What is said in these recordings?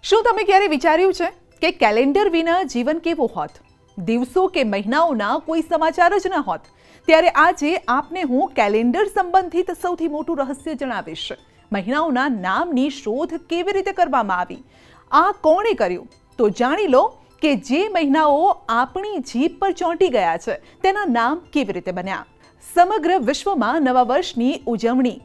શું તમે ક્યારે વિચાર્યું છે કે કેલેન્ડર વિના જીવન કેવું હોત? દિવસો કે મહિનાઓના કોઈ સમાચાર જ ન હોત. ત્યારે આજે આપને હું કેલેન્ડર સંબંધિત સૌથી મોટું રહસ્ય જણાવીશ. મહિનાઓના નામની શોધ કેવી રીતે કરવામાં આવી, આ કોણે કર્યું, તો જાણી લો કે જે મહિનાઓ આપણી જીભ પર ચોંટી ગયા છે તેના નામ કેવી રીતે બન્યા. સમગ્ર વિશ્વમાં નવા વર્ષની ઉજવણી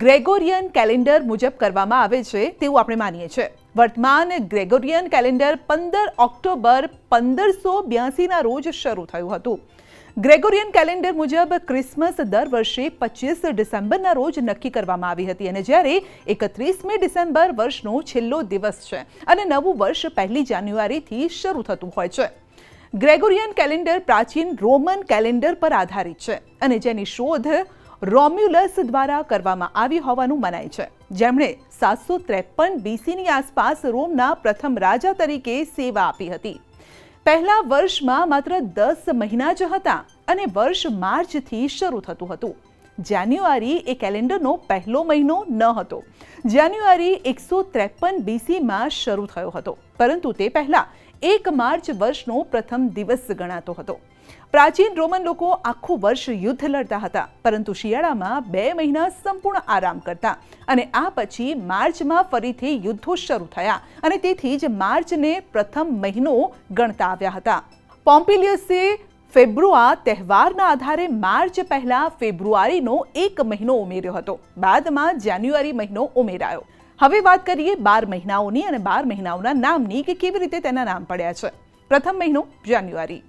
ગ્રેગોરિયન કેલેન્ડર મુજબ કરવામાં આવે છે તેવું આપણે માનીએ છીએ. વર્તમાન ગ્રેગોરિયન કેલેન્ડર 15 ઓક્ટોબર 1582ના રોજ શરૂ થયું હતું. ગ્રેગોરિયન કેલેન્ડર મુજબ ક્રિસમસ દર વર્ષે 25 ડિસેમ્બરના રોજ નક્કી કરવામાં આવી હતી અને જ્યારે 31મી ડિસેમ્બર વર્ષનો છેલ્લો દિવસ છે અને નવું વર્ષ 1 જાન્યુઆરીથી શરૂ થતું હોય છે. ગ્રેગોરિયન કેલેન્ડર પ્રાચીન રોમન કેલેન્ડર પર આધારિત છે અને જેની શોધ રોમ્યુલસ દ્વારા કરવામાં આવી હોવાનું મનાય છે, જેમણે 753 બીસીની આસપાસ રોમના પ્રથમ રાજા તરીકે સેવા આપી હતી. પહેલા વર્ષમાં માત્ર 10 મહિના જ હતા અને વર્ષ માર્ચથી શરૂ થતું હતું. જાન્યુઆરી એ કેલેન્ડરનો પહેલો મહિનો ન હતો. જાન્યુઆરી 153 બીસીમાં શરૂ થયો હતો, પરંતુ તે પહેલા 1 માર્ચ વર્ષનો પ્રથમ દિવસ ગણાતો હતો. પ્રાચીન રોમન લોકો આખું વર્ષ યુદ્ધ લડતા હતા, પરંતુ શિયાળામાં 2 મહિના સંપૂર્ણ આરામ કરતા અને આ પછી માર્ચમાં ફરીથી યુદ્ધો શરૂ થયા અને તેથી જ માર્ચને પ્રથમ મહિનો ગણતા આવ્યા હતા. પોમ્પિલિયસે ફેબ્રુઆ તહેવારના આધારે માર્ચ પહેલા ફેબ્રુઆરીનો 1 મહિનો ઉમેર્યો હતો. બાદમાં જાન્યુઆરી મહિનો ઉમેરાયો. હવે વાત કરીએ 12 મહિનાઓની અને 12 મહિનાઓના નામની કે કેવી રીતે તેના નામ પડ્યા છે. પ્રથમ મહિનો જાન્યુઆરી.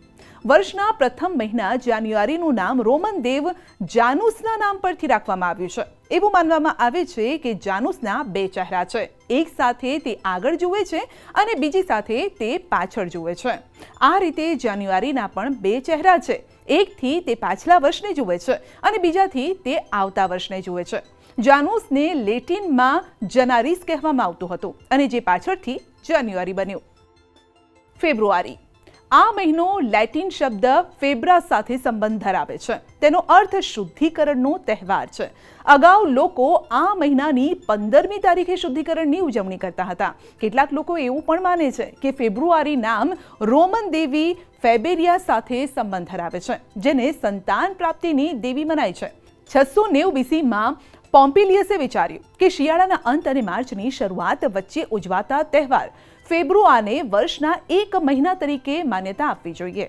વર્ષના પ્રથમ મહિના જાન્યુઆરીનું નામ રોમન દેવ જાનુસના નામ પરથી રાખવામાં આવ્યું છે. એવું માનવામાં આવે છે કે જાનુસના 2 ચહેરા છે. એક સાથે તે આગળ જુએ છે અને બીજી સાથે તે પાછળ જુએ છે. આ રીતે જાન્યુઆરીના પણ 2 ચહેરા છે. એકથી તે પાછલા વર્ષને જુએ છે અને બીજાથી તે આવતા વર્ષને જુએ છે. જાનુસને લેટિનમાં જનારીસ કહેવામાં આવતું હતું અને જે પાછળથી જાન્યુઆરી બન્યું. ફેબ્રુઆરી. આ મહિનો લેટિન શબ્દ ફેબ્રા સાથે સંબંધ ધરાવે છે. તેનો અર્થ શુદ્ધિકરણનો તહેવાર છે. અગાઉ લોકો આ મહિનાની 15મી તારીખે શુદ્ધિકરણની ઉજવણી કરતા હતા. કેટલાક લોકો એવું પણ માને છે કે ફેબ્રુઆરી નામ રોમન દેવી ફેબેરિયા સાથે સંબંધ ધરાવે છે, જેને સંતાન પ્રાપ્તિની દેવી મનાય છે. 690 બીસીમાં પોમ્પિલિયસે વિચાર્યું કે શિયાળાના અંત અને માર્ચની શરૂઆત વચ્ચે ઉજવાતા તહેવાર ફેબ્રુઆને વર્ષના 1 મહિના તરીકે માન્યતા આપવી જોઈએ.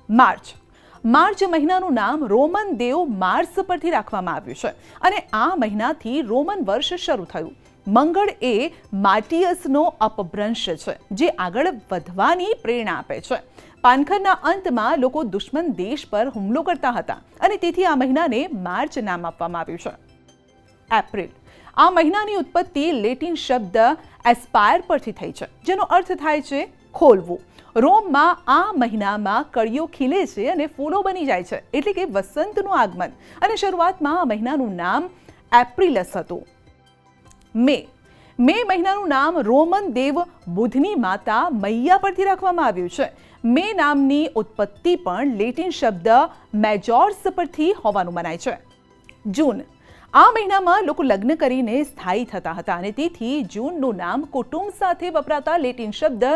માર્ચ. માર્ચ મહિનાનું નામ રોમન દેવ માર્સ પરથી રાખવામાં આવ્યું છે અને આ મહિનાથી રોમન વર્ષ શરૂ થયું. મંગળ એ માર્ટિયસનો અપભ્રંશ છે, જે આગળ વધવાની પ્રેરણા આપે છે. પાનખરના અંતમાં લોકો દુશ્મન દેશ પર હુમલો કરતા હતા અને તેથી આ મહિનાને માર્ચ નામ આપવામાં આવ્યું છે. એપ્રિલ. આ મહિનાની ઉત્પત્તિ લેટિન શબ્દ એસ્પાયર પરથી થઈ છે, જેનો અર્થ થાય છે ખોલવું. રોમમાં આ મહિનામાં કળીઓ ખીલે છે અને ફૂલો બની જાય છે, એટલે કે વસંતનું આગમન. અને શરૂઆતમાં આ મહિનાનું નામ એપ્રિલસ હતું. મે. મે મહિનાનું નામ રોમન દેવ બુધની માતા મૈયા પરથી રાખવામાં આવ્યું છે. મે નામની ઉત્પત્તિ પણ લેટિન શબ્દ મેજોર્સ પરથી હોવાનું મનાય છે. જૂન. આ મહિનામાં લોકો લગ્ન કરીને સ્થાયી થતા હતા અને તેથી જૂનનું નામ કુટુંબ સાથે વપરાતા લેટિન શબ્દ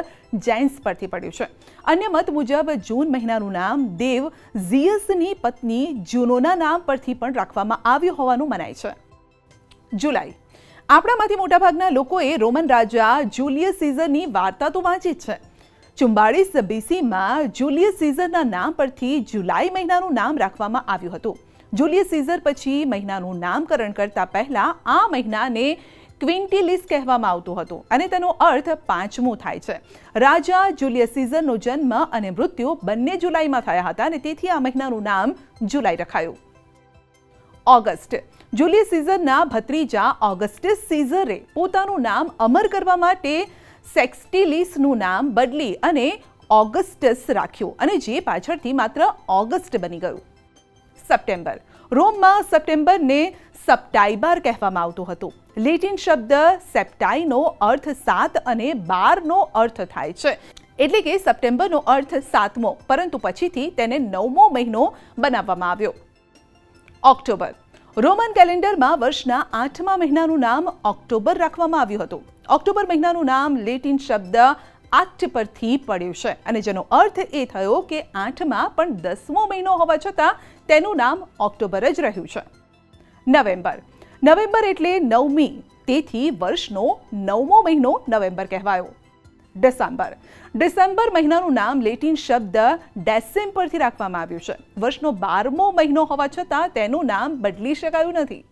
જેન્સ પરથી પડ્યું છે. અન્ય મત મુજબ જૂન મહિનાનું નામ દેવ ઝિયસની પત્ની જુનોના નામ પરથી પણ રાખવામાં આવ્યું હોવાનું મનાય છે. જુલાઈ. આપણામાંથી મોટાભાગના લોકોએ રોમન રાજા જુલિયસ સીઝરની વાર્તા તો વાંચી જ છે. 44 બીસીમાં જુલિયસ સીઝરના નામ પરથી જુલાઈ મહિનાનું નામ રાખવામાં આવ્યું હતું. જુલિયસ સીઝર પછી મહિનાનું નામકરણ કરતા પહેલા આ મહિનાને ક્વિન્ટિલિસ કહેવામાં આવતું હતું અને તેનો અર્થ 5મું થાય છે. રાજા જુલિયસ સીઝરનો જન્મ અને મૃત્યુ બંને જુલાઈમાં થયા હતા અને તેથી આ મહિનાનું નામ જુલાઈ રખાયું. ઓગસ્ટ. જુલિયસ સીઝરના ભત્રીજા ઓગસ્ટસ સીઝરે પોતાનું નામ અમર કરવા માટે સેક્સટિલિસનું નામ બદલી અને ઓગસ્ટસ રાખ્યું અને જે પાછળથી માત્ર ઓગસ્ટ બની ગયું. સપ્ટેમ્બર. રોમમાં સપ્ટેમ્બરને સપ્ટાઇબર કહેવામાં આવતું હતું. લેટિન શબ્દ સેપ્ટાઈનો અર્થ 7 અને 12નો અર્થ થાય છે, એટલે કે સપ્ટેમ્બરનો અર્થ 7મો, પરંતુ પછીથી તેને 9મો મહિનો બનાવવામાં આવ્યો. ઓક્ટોબર. રોમન કેલેન્ડરમાં વર્ષના 8મા મહિનાનું નામ ઓક્ટોબર રાખવામાં આવ્યું હતું. ઓક્ટોબર મહિનાનું નામ લેટિન શબ્દ આક્ટ પરથી પડ્યું છે અને જેનો અર્થ એ થયો કે 8માં પણ 10મો મહિનો હોવા છતાં તેનું નામ ઓક્ટોબર જ રહ્યું છે. નવેમ્બર એટલે 9મી, તેથી વર્ષનો 9મો મહિનો નવેમ્બર કહેવાયો. ડિસેમ્બર મહિનાનું નામ લેટિન શબ્દ ડેસેમ પરથી રાખવામાં આવ્યું છે. વર્ષનો 12મો મહિનો હોવા છતાં તેનું નામ બદલી શકાયું નથી.